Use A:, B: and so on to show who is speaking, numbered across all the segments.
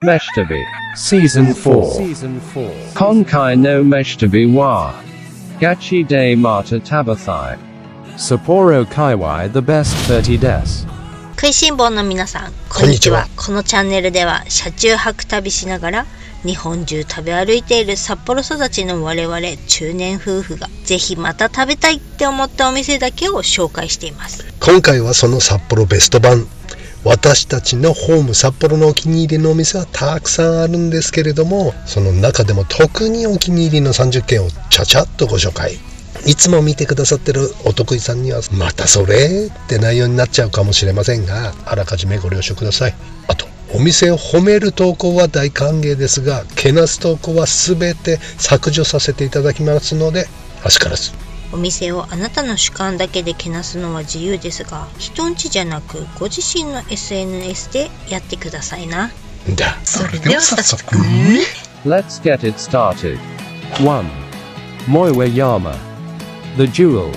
A: Meshtabi
B: Season 4.
A: Konkai no Meshtabi wa Gachi de Mata Tabathai
B: Sapporo Kaiwai the best 30 des.
C: 食いしん坊の皆さん、こんにちは。このチャンネルでは車中泊旅しながら日本中食べ歩いている札幌育ちの我々中年夫婦がぜひまた食べたいって思ったお店だけを紹介しています。
D: 今回はその札幌ベスト版、私たちのホーム札幌のお気に入りのお店はたくさんあるんですけれども、その中でも特にお気に入りの30軒をちゃちゃっとご紹介。いつも見てくださってるお得意さんにはまたそれって内容になっちゃうかもしれませんが、あらかじめご了承ください。あとお店を褒める投稿は大歓迎ですが、けなす投稿は全て削除させていただきますので、あしからず。
C: お店をあなたの主観だけでけなすのは自由ですが、人んちじゃなくご自身の SNS でやってくださいな。
D: だ。
C: それでは早速。
A: Let's get it started.
B: 1. Moiweyama The Jewels.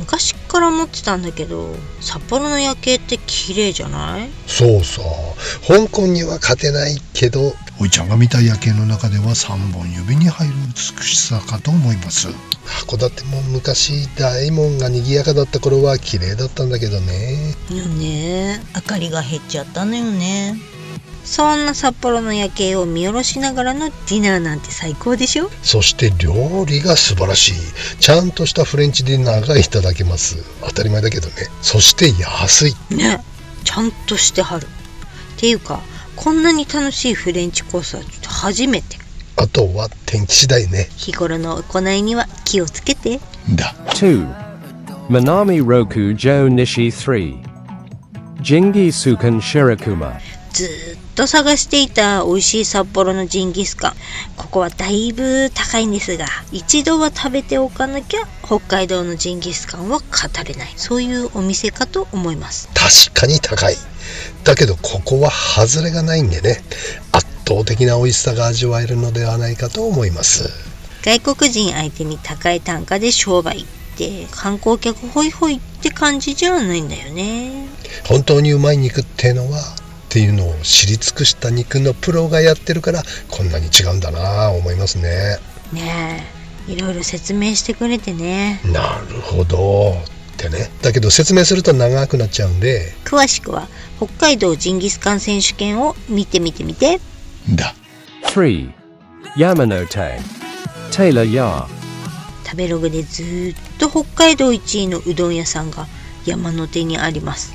C: 昔から思ってたんだけど、札幌の夜景って綺麗じゃない？
D: そうそう、香港には勝てないけど、おいちゃんが見た夜景の中では3本指に入る美しさかと思います。函館も昔大門が賑やかだった頃は綺麗だったんだけどね。
C: よね、明かりが減っちゃったのよね。そんな札幌の夜景を見下ろしながらのディナーなんて最高でしょ。
D: そして料理が素晴らしい。ちゃんとしたフレンチディナーがいただけます。当たり前だけどね。そして安い
C: ね。ちゃんとしてはるっていうか、こんなに楽しいフレンチコースはちょっと初めて。
D: あとは天気次第ね。
C: 日頃の行いには気をつけて。
D: だ。
B: 2. Manami Roku Jo Nishi 3 Jingisukan Shirokuma
C: ずーっと探していた美味しい札幌のジンギスカン。ここはだいぶ高いんですが、一度は食べておかなきゃ北海道のジンギスカンは語れない、そういうお店かと思います。
D: 確かに高い。だけどここは外れがないんでね、圧倒的な美味しさが味わえるのではないかと思います。
C: 外国人相手に高い単価で商売って観光客ホイホイって感じじゃないんだよね。
D: 本当にうまい肉ってのはっていうのを知り尽くした肉のプロがやってるから、こんなに違うんだなぁ思いますね。
C: ねえ、いろいろ説明してくれてね。
D: なるほどってね。だけど説明すると長くなっちゃうんで、
C: 詳しくは北海道ジンギスカン選手権を見て
D: だ。
B: 3. Yamanote Taylor Ya
C: 食べログでずーっと北海道1位のうどん屋さんが山の手にあります。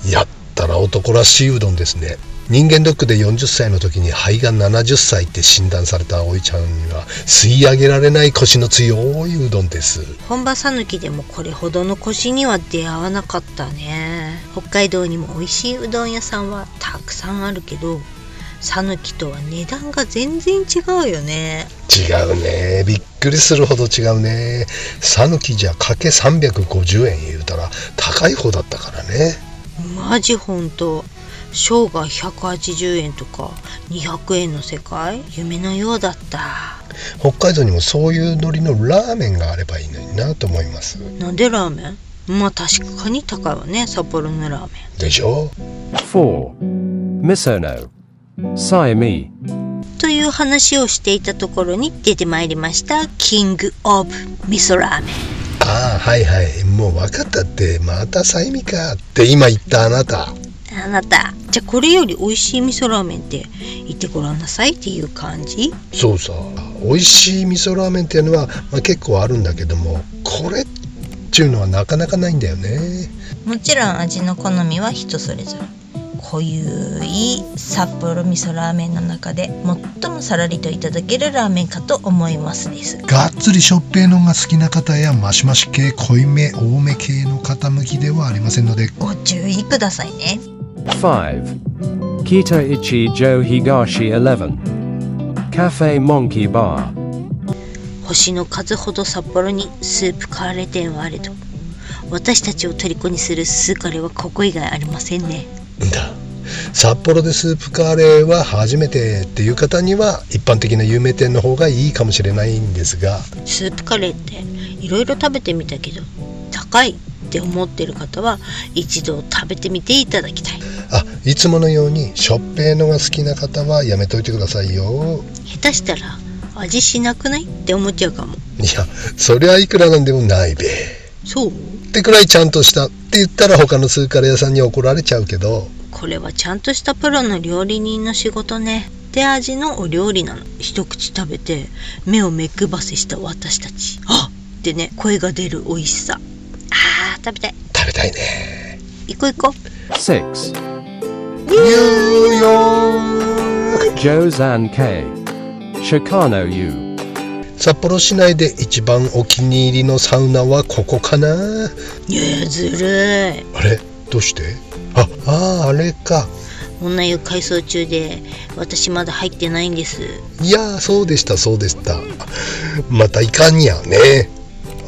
D: やったら男らしいうどんですね。人間ドックで40歳の時に肺が70歳って診断されたおいちゃんには吸い上げられないコシの強いうどんです。
C: 本場讃岐でもこれほどのコシには出会わなかったね。北海道にも美味しいうどん屋さんはたくさんあるけど、讃岐とは値段が全然違うよね。
D: 違うね。びっくりするほど違うね。讃岐じゃかけ350円言うたら高い方だったからね。
C: マジほんと。生姜180円とか200円の世界、夢のようだった。
D: 北海道にもそういうノリのラーメンがあればいいのになと思います。
C: なんでラーメン？まあ確かに高いわね、札幌のラーメン
D: でしょ。
B: 4. Misono Saimi
C: という話をしていたところに出てまいりました、キングオブ味噌ラーメン。
D: ああ、はいはい、もう分かったって。またサイミかって今言ったあなた。
C: あなた、じゃあこれより美味しい味噌ラーメンって言ってごらんなさいっていう感じ？
D: そうさ、美味しい味噌ラーメンっていうのは、結構あるんだけども、これっていうのはなかなかないんだよね。
C: もちろん味の好みは人それぞれ。濃ゆい札幌味噌ラーメンの中で最もさらりといただけるラーメンかと思いますです。
D: がっつりしょっぺいのが好きな方やマシマシ系、濃いめ多め系の方向きではありませんので
C: ご注意くださいね。
B: 5. Kita Ichi Jo Higashi 11 Cafe Monkey Bar
C: 星の数ほど札幌にスープカレー店はあれど、私たちを虜にするスーカレーはここ以外ありませんね。
D: だ。札幌でスープカレーは初めてっていう方には一般的な有名店の方がいいかもしれないんですが、
C: スープカレーっていろいろ食べてみたけど高いって思ってる方は一度食べてみていただきたい。
D: いつものようにしょっぺーのが好きな方はやめといてくださいよ。
C: 下手したら味しなくないって思っちゃうかも。
D: いや、そりゃいくらなんでもないべ。
C: そう？
D: ってくらいちゃんとしたって言ったら他のスーカレー屋さんに怒られちゃうけど、
C: これはちゃんとしたプロの料理人の仕事ね。って味のお料理なの。一口食べて目を目くばせした私たち、あっってね、声が出る美味しさ。食べたい。
D: 食べたいね。
C: 行こう行こ
B: 6.
D: ニューヨーク
B: Josan K. Shikano U.
D: 札幌市内で一番お気に入りのサウナはここかな。
C: う。いやずるい。
D: あれどうして？あれか。
C: 女湯改装中で私まだ入ってないんです。
D: いや、そうでした。またいかんやね。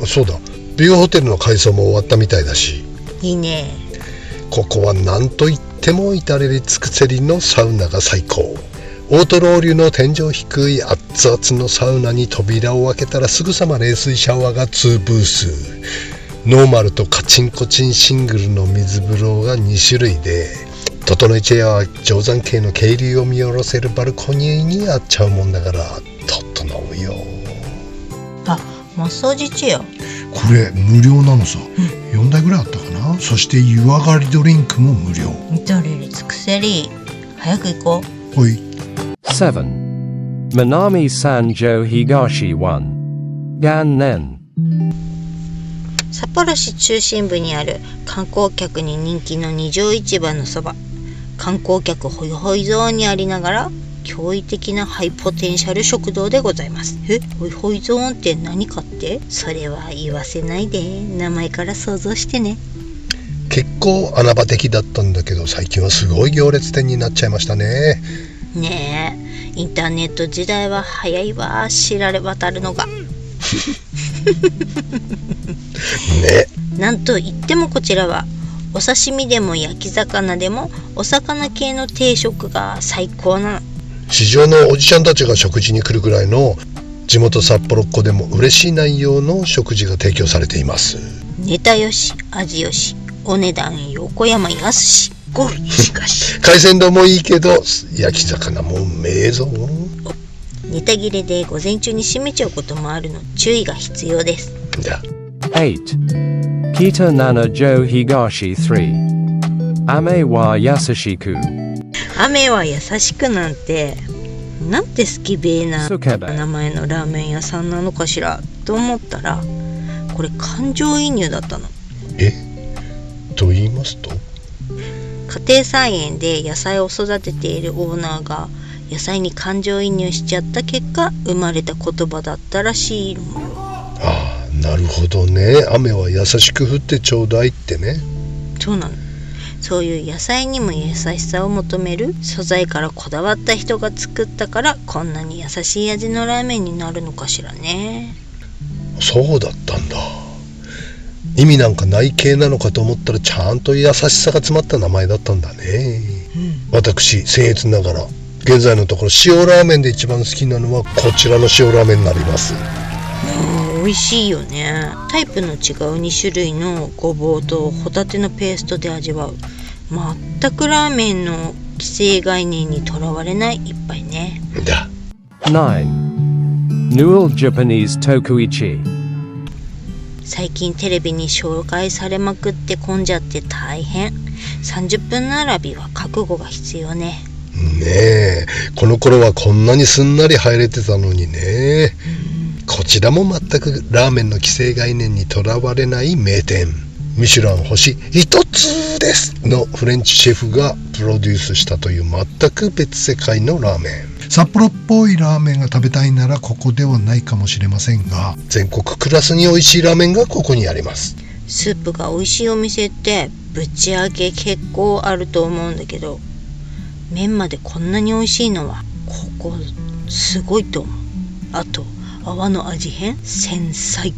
D: そうだ、ビューホテルの改装も終わったみたいだし。
C: いいね。
D: ここは何といっても至れり尽くせりのサウナが最高。オートロウリュの天井低い熱々のサウナに扉を開けたらすぐさま冷水シャワーが2ブース。ノーマルとカチンコチンシングルの水風呂が2種類で、整いチェアは定山系の渓流を見下ろせるバルコニーにあっちゃうもんだから整うよ。
C: マッサージチェア。
E: これ無料なのさ、4台ぐらいあったかな。そして湯上がりドリンクも無料。
C: 至れり尽くせり。早く行こう。
E: ほい。
B: 7. Minami Sanjo Higashi 1. Gannen.
C: 札幌市中心部にある観光客に人気の二条市場のそば。観光客ホイホイゾーンにありながら驚異的なハイポテンシャル食堂でございます。ホイホイゾーンって何かって？それは言わせないで、名前から想像してね。
D: 結構穴場的だったんだけど、最近はすごい行列店になっちゃいましたね。
C: ねえ、インターネット時代は早いわ、知られ渡るのが。
D: ね。
C: なんといってもこちらはお刺身でも焼き魚でもお魚系の定食が最高なの。
D: 市場のおじちゃんたちが食事に来るぐらいの地元札幌っ子でも嬉しい内容の食事が提供されています。
C: ネタよし味よし、お値段横山やすし。ゴリしかし
D: 海鮮丼もいいけど焼き魚もうめえぞ。
C: ネタ切れで午前中に閉めちゃうこともあるの、注意が必要です。
D: じゃあ
B: 8. Kita Nana Jo Higashi 3. Ame wa Yasashiku.
C: 雨は優しくなんて、なんてスケベーな
B: スケベ
C: 名前のラーメン屋さんなのかしらと思ったら、これ感情移入だったの。
D: と言いますと？
C: 家庭菜園で野菜を育てているオーナーが野菜に感情移入しちゃった結果生まれた言葉だったらしいの。
D: なるほどね。雨は優しく降ってちょうだいってね。
C: そうなの。そういう野菜にも優しさを求める素材からこだわった人が作ったから、こんなに優しい味のラーメンになるのかしらね。
D: そうだったんだ。意味なんかない系なのかと思ったら、ちゃんと優しさが詰まった名前だったんだね。私僭越ながら現在のところ塩ラーメンで一番好きなのはこちらの塩ラーメンになります。
C: 美味しいよね。タイプの違う2種類のごぼうとホタテのペーストで味わう、全くラーメンの既成概念にとらわれない一杯ね。
D: だ。
B: 9. Newell Japanese Tokuichi.
C: 最近テレビに紹介されまくって混んじゃって大変。30分並びは覚悟が必要ね。
D: ねえ、この頃はこんなにすんなり入れてたのにね。こちらも全くラーメンの既成概念にとらわれない名店、ミシュラン星1つですのフレンチシェフがプロデュースしたという全く別世界のラーメン。
E: 札幌っぽいラーメンが食べたいならここではないかもしれませんが、
D: 全国クラスに美味しいラーメンがここにあります。
C: スープが美味しいお店ってぶち上げ結構あると思うんだけど、麺までこんなに美味しいのはここすごいと思う。あと泡の味変繊細。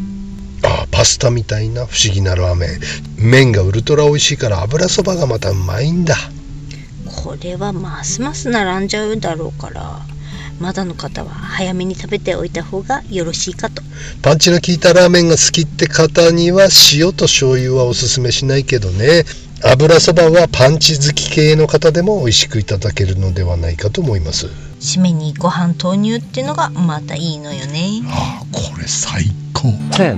D: パスタみたいな不思議なラーメン。麺がウルトラ美味しいから油そばがまたうまいんだ。
C: これはますます並んじゃうだろうから、まだの方は早めに食べておいた方がよろしいかと。
D: パンチの効いたラーメンが好きって方には塩と醤油はおすすめしないけどね。油そばはパンチ好き系の方でも美味しくいただけるのではないかと思います。
C: 締めにご飯投入ってのがまたいいのよね。
E: ああ、これ最高。
B: 10.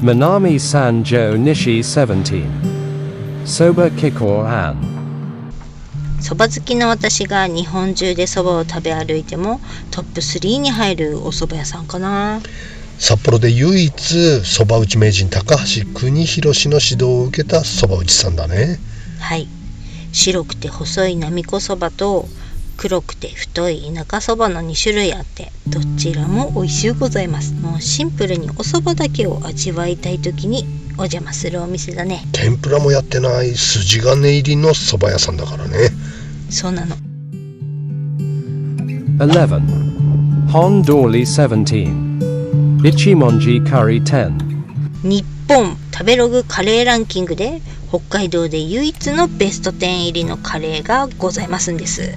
B: Manami Sanjo Nishi 17. Soba Kikor An.
C: そば好きな私が日本中でそばを食べ歩いてもトップ3に入るお蕎麦屋さんかな。
D: 札幌で唯一そば打ち名人高橋邦弘氏の指導を受けたそば打ちさんだね。
C: はい、白くて細いなみこそばと黒くて太い田舎そばの2種類あって、どちらも美味しゅうございます。もうシンプルにお蕎麦だけを味わいたい時にお邪魔するお店だね。
D: 天ぷらもやってない筋金入りのそば屋さんだからね。
C: そうなの。
B: 11. Hondorli 17. Ichimonji Curry 10.
C: 日本食べログカレーランキングで北海道で唯一のベスト10入りのカレーがございますんです。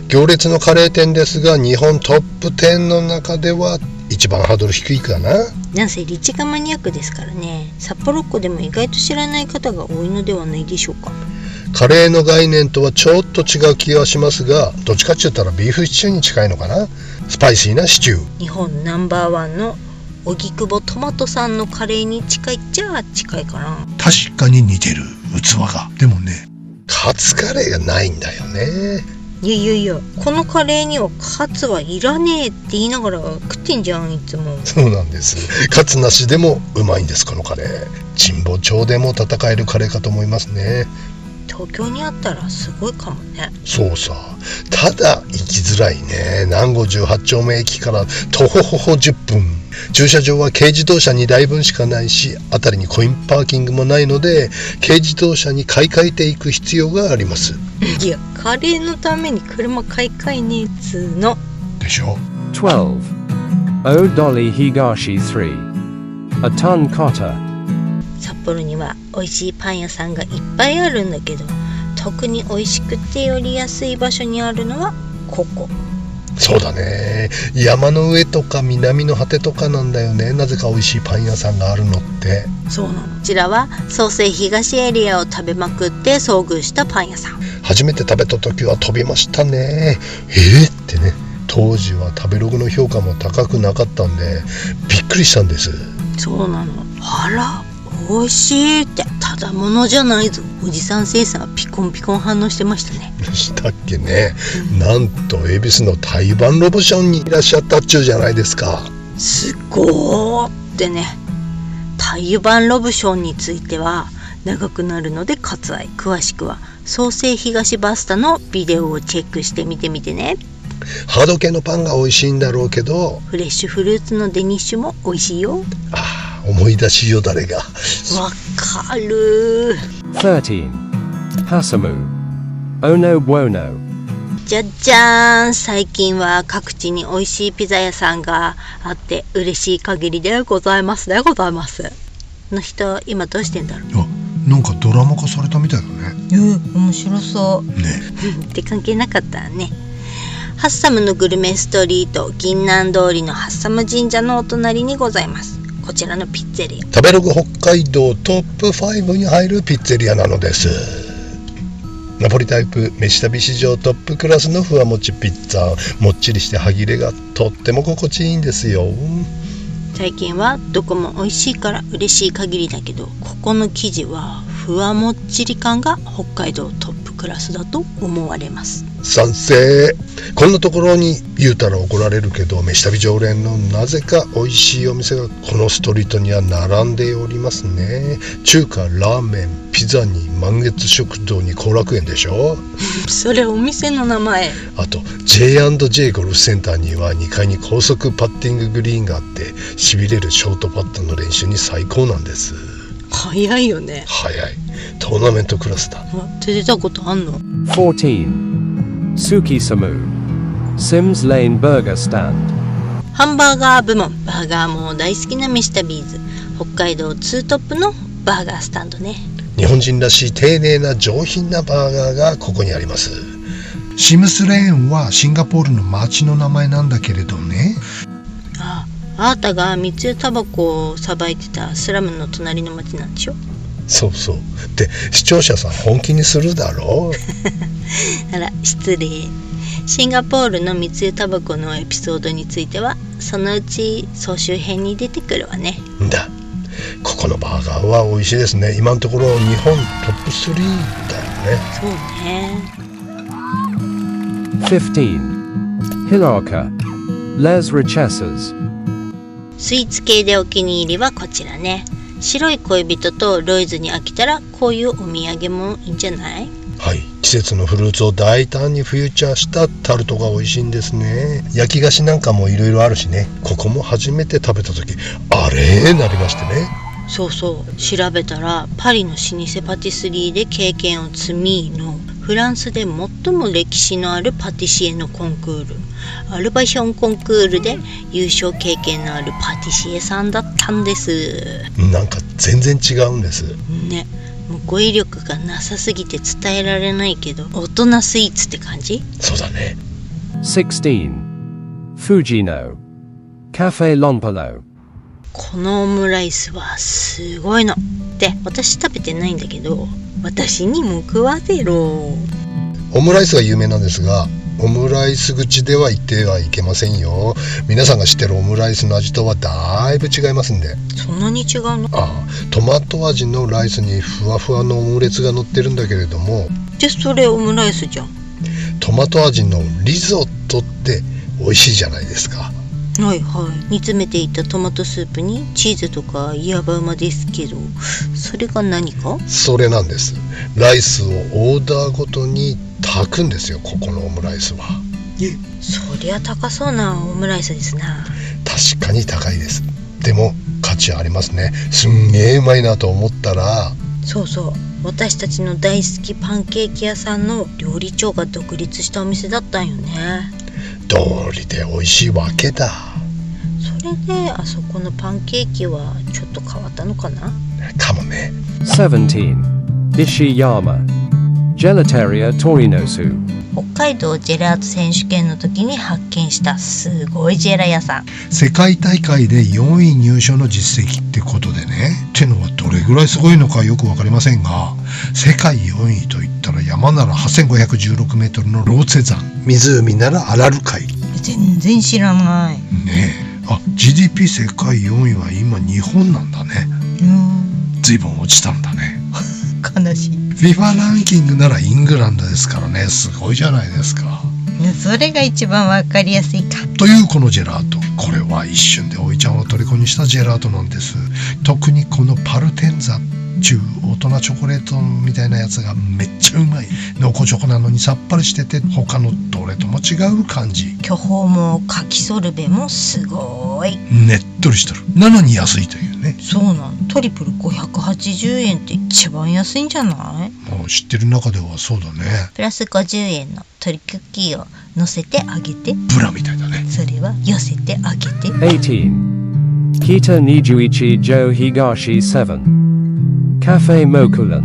D: 行列のカレー店ですが、日本トップ10の中では一番ハードル低いかな。
C: なんせリチがマニアックですからね。札幌っ子でも意外と知らない方が多いのではないでしょうか。
D: カレーの概念とはちょっと違う気がしますが、どっちかって言ったらビーフシチューに近いのかな。スパイシーなシチュー。
C: 日本ナンバーワンの荻窪トマトさんのカレーに近いっちゃ近いかな。
E: 確かに似てる器が。でもね、
D: カツカレーがないんだよね。
C: いやこのカレーにはカツはいらねえって言いながら食ってんじゃんいつも。
D: そうなんです。カツなしでもうまいんです、このカレー。神保町でも戦えるカレーかと思いますね。
C: 東京にあったらすごいかもね。
D: そうさ。ただ行きづらいね。南郷18丁目駅から徒歩10分。駐車場は軽自動車2台分しかないし、辺りにコインパーキングもないので、軽自動車に買い替えていく必要があります。
C: いや、カレーのために車買い替えねえっつーの。
E: でしょ。
B: 12. Odoli Higashi 3. A ton Cotta.
C: 札幌には美味しいパン屋さんがいっぱいあるんだけど、特に美味しくて寄りやすい場所にあるのはここ。
D: そうだね。山の上とか南の果てとかなんだよね。なぜか美味しいパン屋さんがあるのって。
C: そうなの。こちらは創成東エリアを食べまくって遭遇したパン屋さん。
D: 初めて食べた時は飛びましたね。ってね。当時は食べログの評価も高くなかったんでびっくりしたんです。
C: そうなの。あら美味しいって、ただものじゃないぞ。おじさん生産はピコンピコン反応してましたね。
D: したっけね。なんと恵比寿の台湾ロブションにいらっしゃったっちゅうじゃないですか。
C: すごーってね。台湾ロブションについては長くなるので割愛。詳しくは創成東バスタのビデオをチェックしてみてみてね。
D: ハード系のパンが美味しいんだろうけど、
C: フレッシュフルーツのデニッシュも美味しいよ。
D: 思い出しよ誰が。
C: わかる。
B: 13. Hasamu. Ono Buono.
C: じゃじゃーん。最近は各地に美味しいピザ屋さんがあって嬉しい限りでございますでございます。の人今どうしてんだろう。
E: あ、なんかドラマ化されたみたいだね。
C: 面白そう
E: ね。
C: って関係なかったね。ハッサムのグルメストリート、銀南通りのハッサム神社のお隣にございます。こちらのピッツェリア。
D: 食べログ北海道トップ5に入るピッツェリアなのです。ナポリタイプ飯旅史上トップクラスのふわもちピッツァ。もっちりして歯切れがとっても心地いいんですよ。
C: 最近はどこも美味しいから嬉しい限りだけど、ここの生地はふわもっちり感が北海道トップクラスだと思われます。
D: 賛成。こんなところに言うたら怒られるけど、飯旅常連のなぜか美味しいお店がこのストリートには並んでおりますね。中華、ラーメン、ピザに満月食堂に後楽園でしょ。
C: それお店の名前。
D: あと J&J ゴルフセンターには2階に高速パッティンググリーンがあって、しびれるショートパットの練習に最高なんです。
C: 早いよね。
D: 早い。トーナメントクラスだ。
C: 出たことあんの。
B: 14. Suki Samu. Sims Lane Burger Stand.
C: ハンバーガー部門。バーガーも大好きなミスタービーズ。北海道ツートップのバーガースタンドね。
D: 日本人らしい丁寧な上品なバーガーがここにあります。
E: シムスレーンはシンガポールの町の名前なんだけれどね。
C: あなたが密輸タバコをさばいてたスラムの隣の町なんでしょ。
D: そうそう。で、視聴者さん本気にするだろう。
C: あら失礼。シンガポールの密輸タバコのエピソードについてはそのうち総集編に出てくるわね。
D: んだ、ここのバーガーは美味しいですね。今のところ日本トップ3だよね。
C: そうね。
B: 15. Hilarka. Les Richesses.
C: スイーツ系でお気に入りはこちらね。白い恋人とロイズに飽きたらこういうお土産もいいんじゃない？
D: はい、季節のフルーツを大胆にフューチャーしたタルトが美味しいんですね。焼き菓子なんかもいろいろあるしね。ここも初めて食べた時あれなりましてね。
C: そうそう、調べたらパリの老舗パティスリーで経験を積みのフランスで最も歴史のあるパティシエのコンクール、アルバションコンクールで優勝経験のあるパティシエさんだったんです。
D: なんか全然違うんです
C: ね。もう語彙力がなさすぎて伝えられないけど大人スイーツって感じ？
D: そうだね。
B: 16. Fujino. Cafe Lonpolo.
C: このオムライスはすごいの。で、私食べてないんだけど私にも食わせろ。
D: オムライスが有名なんですが、オムライス口では言ってはいけませんよ。皆さんが知ってるオムライスの味とはだいぶ違いますんで。
C: そんなに違うの？
D: トマト味のライスにふわふわのオムレツが乗ってるんだけれども、
C: でそれオムライスじゃん。
D: トマト味のリゾットって美味しいじゃないですか。
C: はいはい。煮詰めていたトマトスープにチーズとかいわばうまですけど、それが何か？そ
D: れなんです。ライスをオーダーごとに炊くんですよ、ここのオムライスは。
C: そりゃ高そうなオムライスですな。
D: 確かに高いです。でも価値ありますね。すんげえうまいなと思ったら、
C: そうそう、私たちの大好きパンケーキ屋さんの料理長が独立したお店だったんよね。
D: 道理で美味しいわけだ。
C: それであそこのパンケーキはちょっと変わったのかな？
D: かもね。
B: 17. Ishiyama. Gelateria Torinosu.
C: 北海道ジェラート選手権の時に発見したすごいジェラ屋さん。
E: 世界大会で4位入賞の実績ってことでね。ってのはどれぐらいすごいのかよくわかりませんが、世界4位といったら山なら8516メートルのローツェ山、湖ならアラル海。
C: 全然知らない。
E: ねえ、GDP 世界4位は今日本なんだね。ずいぶん落ちたんだね。
C: 悲しい。
E: FIFA ランキングならイングランドですからね。すごいじゃないですか。
C: それが一番わかりやすいか。
E: というこのジェラート、これは一瞬でおいちゃんを虜にしたジェラートなんです。特にこのパルテンザ中大人チョコレートみたいなやつがめっちゃうまい。濃厚チョコなのにさっぱりしてて他のどれとも違う感じ。
C: 巨峰も柿ソルベもすごい
E: ねっとりしてる。なのに安いというね。
C: そうなの。トリプル580円って一番安いんじゃない？
E: もう知ってる中ではそうだね。
C: プラス50円の鶏クッキーを乗せてあげて。
E: ブラみたいだね。
C: それは寄せてあげて。
B: 18. Kita Nijuichi Jo Higashi 7. Cafe Mokulan.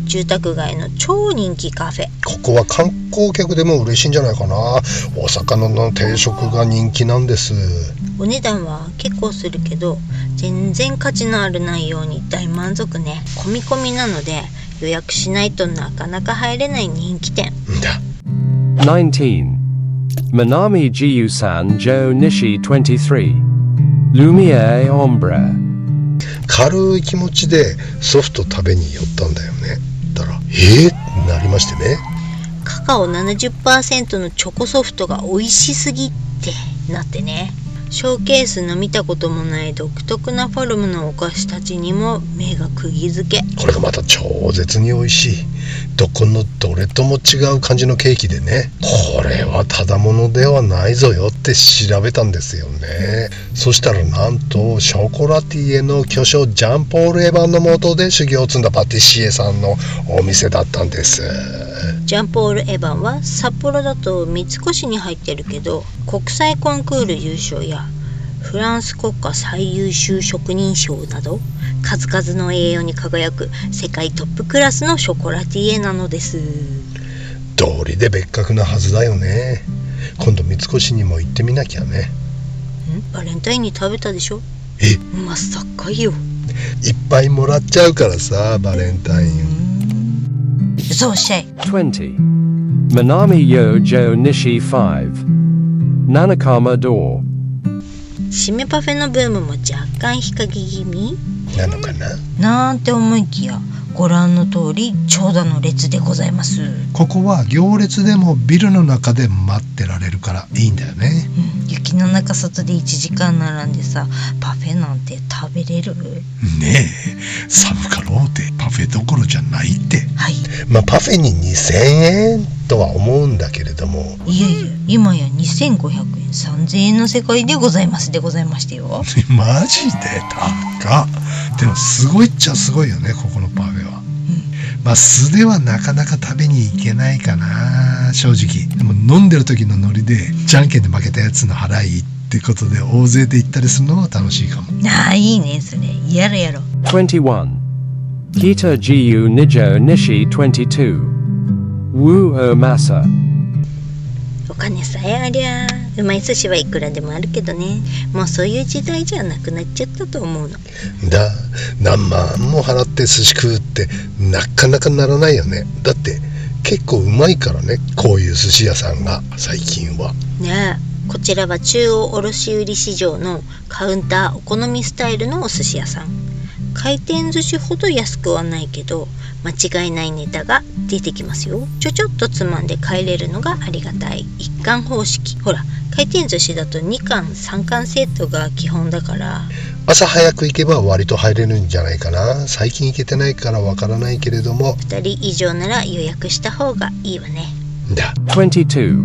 C: 住宅街の超人気カフェ。
D: ここは観光客でも嬉しいんじゃないかな。お魚の定食が人気なんです。
C: お値段は結構するけど全然価値のある内容に大満足ね。込み込みなので予約しないとなかなか入れない人気店
D: だ。
B: 19. Manami Jiyu-san Jo Nishi 23. Lumiere Ombre.
D: 軽い気持ちでソフト食べに寄ったんだよね。だからってなりましてね。
C: カカオ 70% のチョコソフトが美味しすぎってなってね。ショーケースの見たこともない独特なフォルムのお菓子たちにも目が釘付け。
D: これがまた超絶に美味しい。どこのどれとも違う感じのケーキでね、これはただものではないぞよって調べたんですよね。そしたらなんとショコラティエの巨匠ジャンポール・エヴァンの下で修行を積んだパティシエさんのお店だったんです。
C: ジャンポール・エヴァンは札幌だと三越に入ってるけど国際コンクール優勝やフランス国家最優秀職人賞など数々の栄誉に輝く世界トップクラスのショコラティエなのです。
D: 道理で別格なはずだよね。今度三越にも行ってみなきゃね。
C: バレンタインに食べたでしょ。
D: え、
C: まさかよ。
D: いっぱいもらっちゃうからさ、バレンタイン。
C: そうおっしゃい。
B: 20. Manami Yojo Nishi 5. Nanakama Door.
C: 締めパフェのブームも若干日陰気味
D: なのかな。
C: なんて思いきや、ご覧の通り長蛇の列でございます。
E: ここは行列でもビルの中で待ってられるからいいんだよね。
C: 雪の中外で1時間並んでさ、パフェなんて食べれる？
E: ねえ、寒かろうってパフェどころじゃないって。
C: はい。
D: まあパフェに2000円とは思うんだけれども、
C: いやいや、今や2500円3000円の世界でございますでございましたよ。
E: マジで高っ。でもすごいっちゃすごいよね、ここのパフェは。まあ素ではなかなか食べに行けないかな、正直。でも飲んでる時のノリでじゃんけんで負けたやつの払いってことで大勢で行ったりするのは楽しいかも。
C: ああ、いいね、それ。やろやろ。
B: 21. Kita Jiu Nijo Nishi 22. Wu O Masa.
C: お金さえありゃうまい寿司はいくらでもあるけどね、もうそういう時代じゃなくなっちゃったと思うの。
D: 何万も払って寿司食うってなかなかならないよね。だって結構うまいからね、こういう寿司屋さんが最近は
C: ねえ、こちらは中央卸売市場のカウンターお好みスタイルのお寿司屋さん。回転寿司ほど安くはないけど間違いないネタが出てきますよ。ちょっとつまんで帰れるのがありがたい一貫方式。ほら、回転寿司だと2貫3貫セットが基本だから、
D: 朝早く行けば割と入れるんじゃないかな。最近行けてないからわからないけれども、
C: 2人以上なら予約した方がいいわね。
B: 22.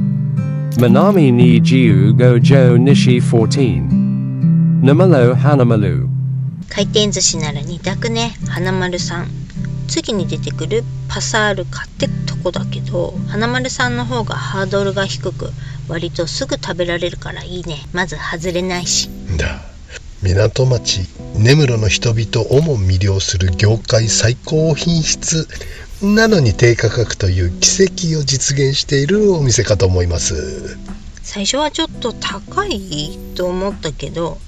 B: Manami ni Jiu Gojo Nishi 14. Namalo Hanamalu.
C: 回転寿司なら2択ね。花丸さん。次に出てくるパサールかってとこだけど、花丸さんの方がハードルが低く割とすぐ食べられるからいいね。まず外れないし。
D: 港町根室の人々をも魅了する業界最高品質なのに低価格という奇跡を実現しているお店かと思います。
C: 最初はちょっと高いと思ったけど、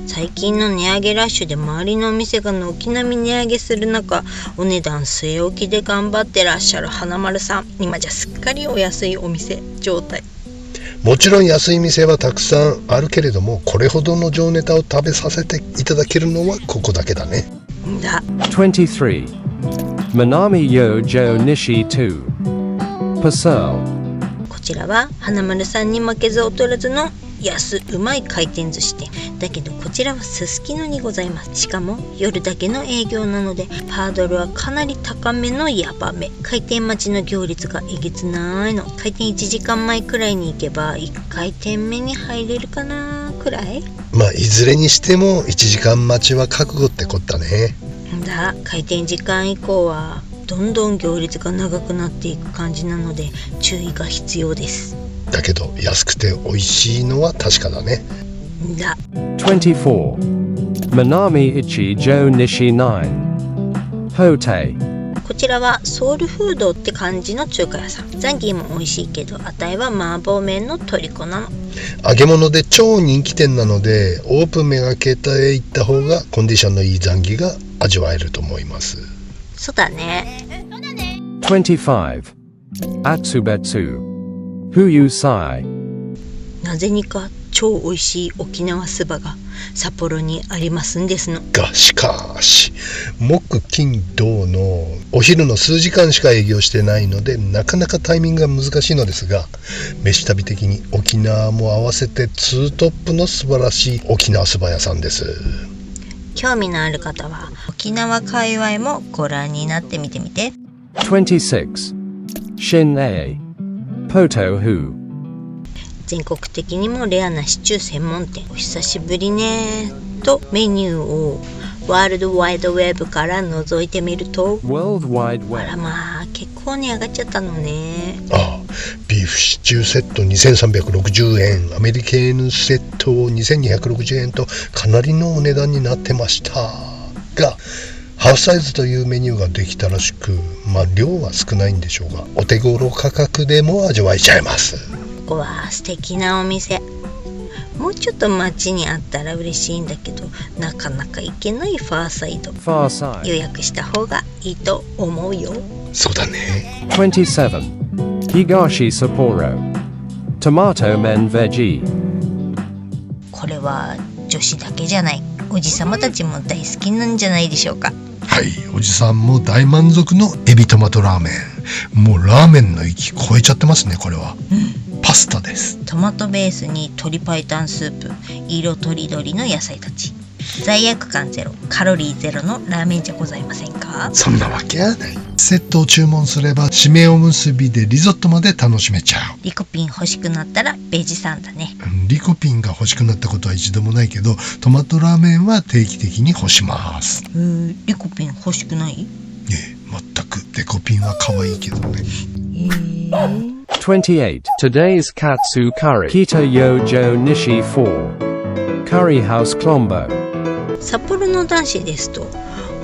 C: 最近の値上げラッシュで周りのお店が軒並み値上げする中、お値段据え置きで頑張ってらっしゃる花丸さん、今じゃすっかりお安いお店状態。
D: もちろん安い店はたくさんあるけれども、これほどの上ネタを食べさせていただけるのはここだけだね。
B: 23. Manami Yojo Nishi 2. Pasel.
C: こちらは花丸さんに負けず劣らずの安うまい回転寿司店だけど、こちらはすすきのにございます。しかも夜だけの営業なのでハードルはかなり高めのヤバめ。開店待ちの行列がえげつないの。開店1時間前くらいに行けば1回転目に入れるかなくらい。
D: まあいずれにしても1時間待ちは覚悟ってこったね。
C: 開店時間以降はどんどん行列が長くなっていく感じなので注意が必要です。
D: だけど安くて美味しいのは確かだね。
B: 24. Manami Ichi Jo Nishi 9. Hote.
C: こちらはソウルフードって感じの中華屋さん。ザンギも美味しいけど、あたいは麻婆麺の虜なの。
D: 揚げ物で超人気店なので、オープンめがけて行った方がコンディションのいいザンギが味わえると思います。
C: そうだね。
B: 25. Atsubetsu. Fuyu Sai.
C: なぜにか超美味しい沖縄そばが札幌にありますんですの。
D: がしかし木金土のお昼の数時間しか営業してないので、なかなかタイミングが難しいのですが、飯旅的に沖縄も合わせて2トップの素晴らしい沖縄そば屋さんです。
C: 興味のある方は沖縄界隈もご覧になってみてみて。
B: 26. Shin A. Poto Hu.
C: 全国的にもレアなシチュー専門店、お久しぶりねとメニューをワールドワイドウェブから覗いてみると、
B: World Wide
C: あら
B: Web.
C: まあ結構に上がっちゃったのね。
D: ビーフシチューセット2360円、アメリケーヌセット2260円とかなりのお値段になってましたが、ハーフサイズというメニューができたらしく、量は少ないんでしょうが、お手頃価格でも味わえちゃいます。
C: ここは素敵なお店。もうちょっと街にあったら嬉しいんだけど、なかなか行けないファーサイド。
B: Far side.
C: 予約した方がいいと思うよ。
D: そうだね。
B: 27. Higashi Sapporo. Tomato men veggie.
C: これは女子だけじゃない、おじさまたちも大好きなんじゃないでしょうか。
E: はい、おじさんも大満足のエビトマトラーメン。もうラーメンの域超えちゃってますね。これは、パスタです。
C: トマトベースに鶏白湯スープ、色とりどりの野菜たち、罪悪感ゼロ、カロリーゼロのラーメンじゃございませんか。
E: そんなわけはない。セットを注文すれば締めおむすびでリゾットまで楽しめちゃう。
C: リコピン欲しくなったらベジさんだね。
E: リコピンが欲しくなったことは一度もないけど、トマトラーメンは定期的に欲します。
C: リコピン欲しくない？
E: 全く。リコピンは可愛いけどね。
B: 28.
A: Today's Katsu Curry.
B: Kita Yojo Nishi 4. Curry House Klombo.
C: 札幌の男子ですと、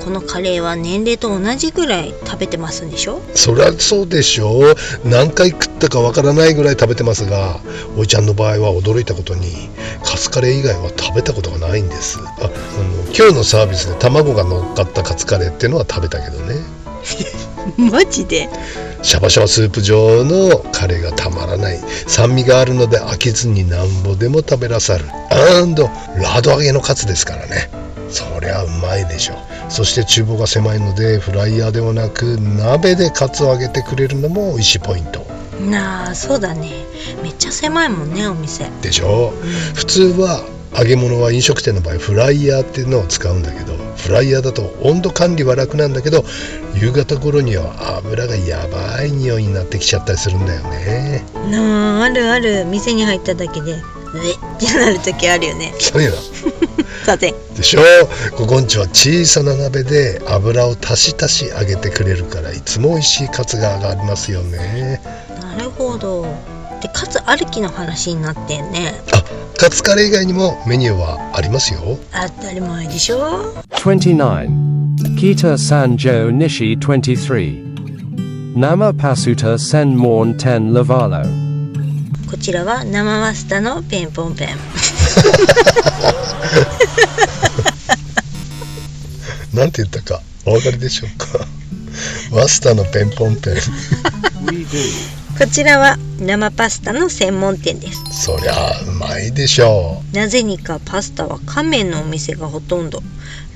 C: このカレーは年齢と同じぐらい食べてますんでしょ。
D: そりゃそうでしょう。何回食ったかわからないぐらい食べてますが、おいちゃんの場合は驚いたことにカツカレー以外は食べたことがないんです。今日のサービスで卵が乗っかったカツカレーっていうのは食べたけどね。
C: マジで？
D: シャバシャバスープ状のカレーがたまらない。酸味があるので飽きずになんぼでも食べらさる。ラード揚げのカツですからね。そりゃうまいでしょ。そして厨房が狭いのでフライヤーではなく鍋でカツを揚げてくれるのも美味しいポイント
C: そうだね。めっちゃ狭いもんね、お店
D: でしょ。普通は揚げ物は飲食店の場合フライヤーっていうのを使うんだけど、フライヤーだと温度管理は楽なんだけど、夕方頃には油がやばい匂いになってきちゃったりするんだよね。
C: ある。店に入っただけでってなる時あるよね。
D: そういうの
C: さて
D: でしょ。ここんちは小さな鍋で油を足し揚げてくれるからいつも美味しいカツが上がりますよね。
C: なるほど。でカツありきの話になってんね。
D: カツカレー以外にもメニューはありますよ。
C: 当たり前でしょ。
B: 29. Kita Sanjo Nishi 23. Nama Pasuta Senmorn 10 Lavalo.
C: こちらは生マスタのペンポンペン。
D: なんて言ったかお分かりでしょうか。マスターのペンポンペン。
C: こちらは生パスタの専門店です。
D: そりゃうまいでしょ
C: なぜにかパスタは乾麺のお店がほとんど。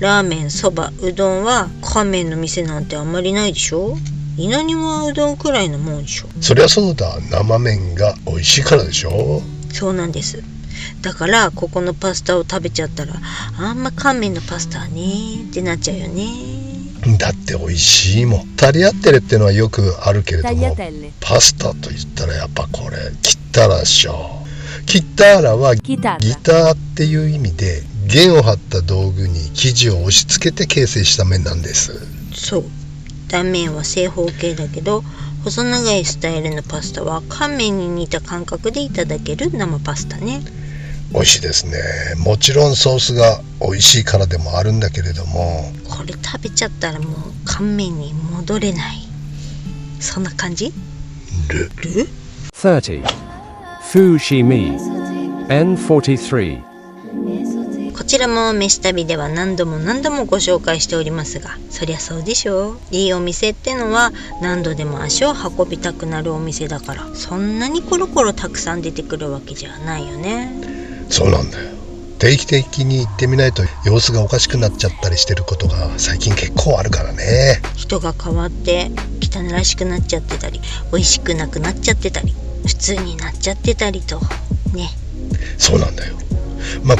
C: ラーメン、そば、うどんは乾麺の店なんてあんまりないでしょ。稲庭うどんくらいのもんでしょ。
D: そりゃそうだ。生麺が美味しいからでしょ。
C: そうなんです。だからここのパスタを食べちゃったら、あんま乾麺のパスタはねってなっちゃうよね。
D: だって美味しいもん。タリアッテレってのはよくあるけれども、パスタと言ったらやっぱこれキッターラでしょ。キッターラはギターっていう意味で、弦を張った道具に生地を押し付けて形成した麺なんです。
C: そう。断面は正方形だけど、細長いスタイルのパスタは乾麺に似た感覚でいただける生パスタね。
D: 美味しいですね。もちろんソースが美味しいからでもあるんだけれども、
C: これ食べちゃったらもう乾麺に戻れない。そんな感じ？
D: ル
B: 30. Fushimi N43.
C: こちらも飯旅では何度もご紹介しておりますが、そりゃそうでしょ。いいお店ってのは何度でも足を運びたくなるお店だから、そんなにコロコロたくさん出てくるわけじゃないよね。
D: そうなんだよ。定期的に行ってみないと様子がおかしくなっちゃったりしてることが最近結構あるからね。
C: 人が変わって汚らしくなっちゃってたり、美味しくなくなっちゃってたり、普通になっちゃってたりとね。
D: そうなんだよ。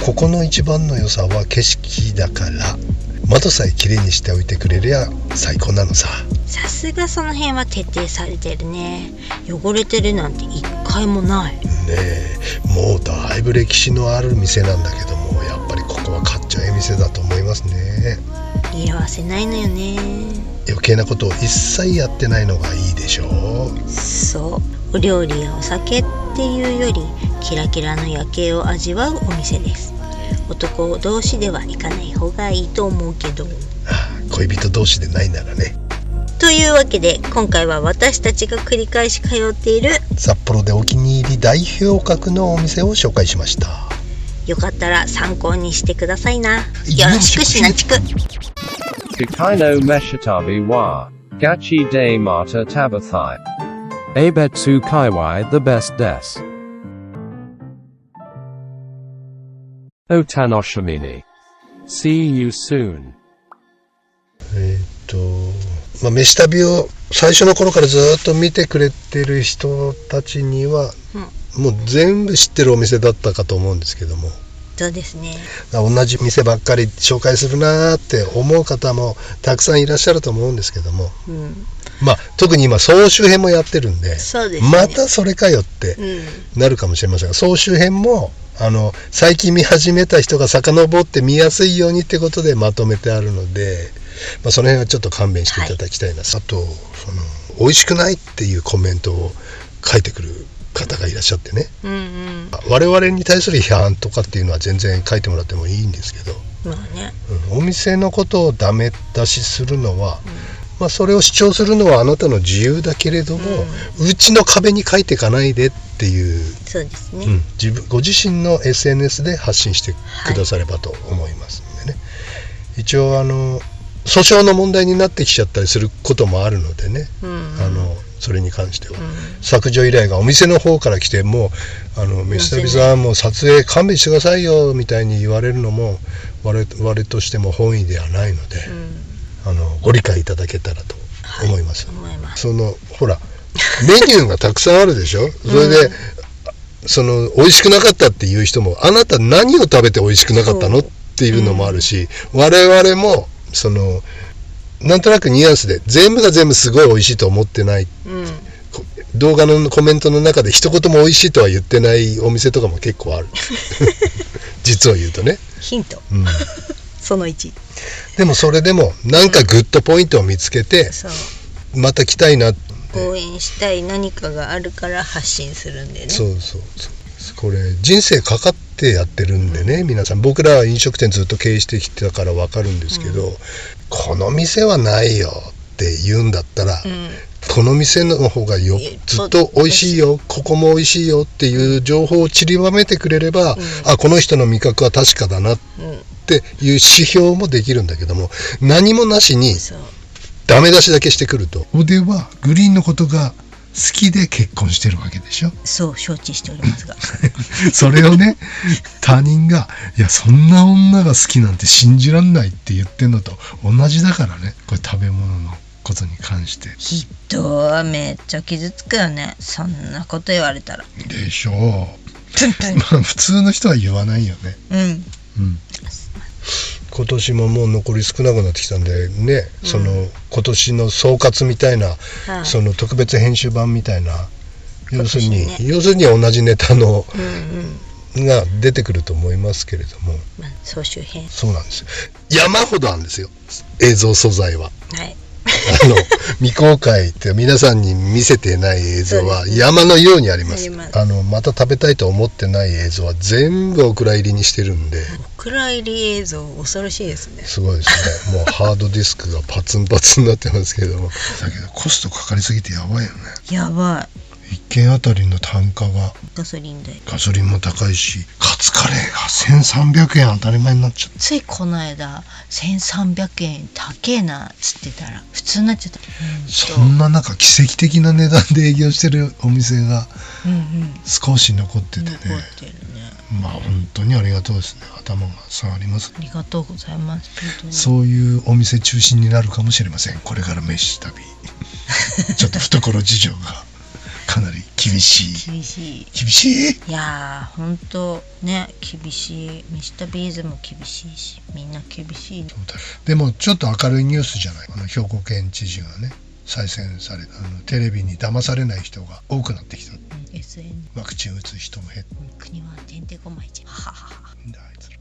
D: ここの一番の良さは景色だから、窓さえきれいにしておいてくれりゃ最高なのさ。
C: さすがその辺は徹底されてるね。汚れてるなんて一回もないね。
D: もうだいぶ歴史のある店なんだけども、やっぱりここは買っちゃえ店だと思いますね。
C: 色あせないのよね。
D: 余計なことを一切やってないのがいいでしょう。
C: そう、お料理やお酒っていうよりキラキラの夜景を味わうお店です。男同士では行かない方がいいと思うけど、
D: 恋人同士でないならね。
C: というわけで今回は私たちが繰り返し通っている
D: 札幌でお気に入り代表格のお店を紹介しました。
C: よかったら参考にしてくださいな。よろしくしなちく。
B: Kukai no Meshitabi wa Gachi de Mata Tabathai.
A: Abetsu Kaiwai the best des. Otanoshimini. See you soon.
D: 飯旅を最初の頃からずっと見てくれてる人たちには、もう全部知ってるお店だったかと思うんですけども、
C: そうですね。
D: 同じ店ばっかり紹介するなーって思う方もたくさんいらっしゃると思うんですけども、特に今総集編もやってるんで、
C: そうですね、
D: またそれかよってなるかもしれませんが、総集編も最近見始めた人が遡って見やすいようにってことでまとめてあるので、その辺はちょっと勘弁していただきたいな、あと美味しくないっていうコメントを書いてくる方がいらっしゃってね、我々に対する批判とかっていうのは全然書いてもらってもいいんですけど、お店のことをダメ出しするのは、それを主張するのはあなたの自由だけれども、うちの壁に書いていかないでっていう、
C: そうですね、
D: ご自身の SNS で発信してくださればと思いますんでね、一応訴訟の問題になってきちゃったりすることもあるのでね、それに関しては、削除依頼がお店の方から来て、もう飯旅さんもう撮影勘弁してくださいよみたいに言われるのも我々としても本意ではないので、ご理解いただけたらと思います。ほらメニューがたくさんあるでしょ。それで、美味しくなかったっていう人も、あなた何を食べて美味しくなかったのっていうのもあるし、我々もなんとなくニュアンスで全部が全部すごい美味しいと思ってない、動画のコメントの中で一言も美味しいとは言ってないお店とかも結構ある実を言うとね、
C: ヒント、その1。
D: でもそれでもなんかグッドポイントを見つけて、また来たいな、
C: 応援したい何かがあるから発信するんでね。そう
D: これ人生かかってやってるんでね、皆さん。僕らは飲食店ずっと経営してきてたから分かるんですけど、この店はないよって言うんだったら、この店の方がずっと美味しいよ、ここも美味しいよっていう情報を散りばめてくれれば、この人の味覚は確かだなっていう指標もできるんだけども、何もなしにダメ出しだけしてくると、
E: 俺はグリーンのことが好きで結婚してるわけでしょ。
C: そう承知しておりますが
E: それをね、他人がいやそんな女が好きなんて信じらんないって言ってんのと同じだからね、これ食べ物のことに関して。
C: ひどい、めっちゃ傷つくよね、そんなこと言われたら。
E: でしょう普通の人は言わないよね。
D: 今年ももう残り少なくなってきたんでね、今年の総括みたいな、特別編集版みたいな、要するに同じネタの、が出てくると思いますけれども、
C: 総集編。
D: そうなんですよ。山ほどあるんですよ、映像素材は。未公開って皆さんに見せてない映像は山のようにあります。また食べたいと思ってない映像は全部お蔵入りにしてるんで。
C: お蔵入り映像恐ろしいですね。
D: すごいですね。もうハードディスクがパツンパツンになってますけども
E: だけどコストかかりすぎてやばいよね。
C: やばい。
E: 1軒あたりの単価が、
C: ガソリン代、
E: ガソリンも高いし、カツカレーが1300円当たり前になっちゃった。
C: ついこの間1300円高えなっつってたら普通になっちゃった。
E: そんな中奇跡的な値段で営業してるお店が少し残っててね、本当にありがとうですね。頭が下がります。
C: ありがとうございます。
E: そういうお店中心になるかもしれません、これから飯旅ちょっと懐事情がかなり厳しい。
C: いやー、ほんとね、厳しい。飯旅イズも厳しいし、みんな厳しい。
E: でもちょっと明るいニュースじゃない。兵庫県知事がね再選された。テレビに騙されない人が多くなってきた。
C: SN
E: ワクチン打つ人も減って、
C: 国はてんてこまいじゃん。ははは。
E: あいつら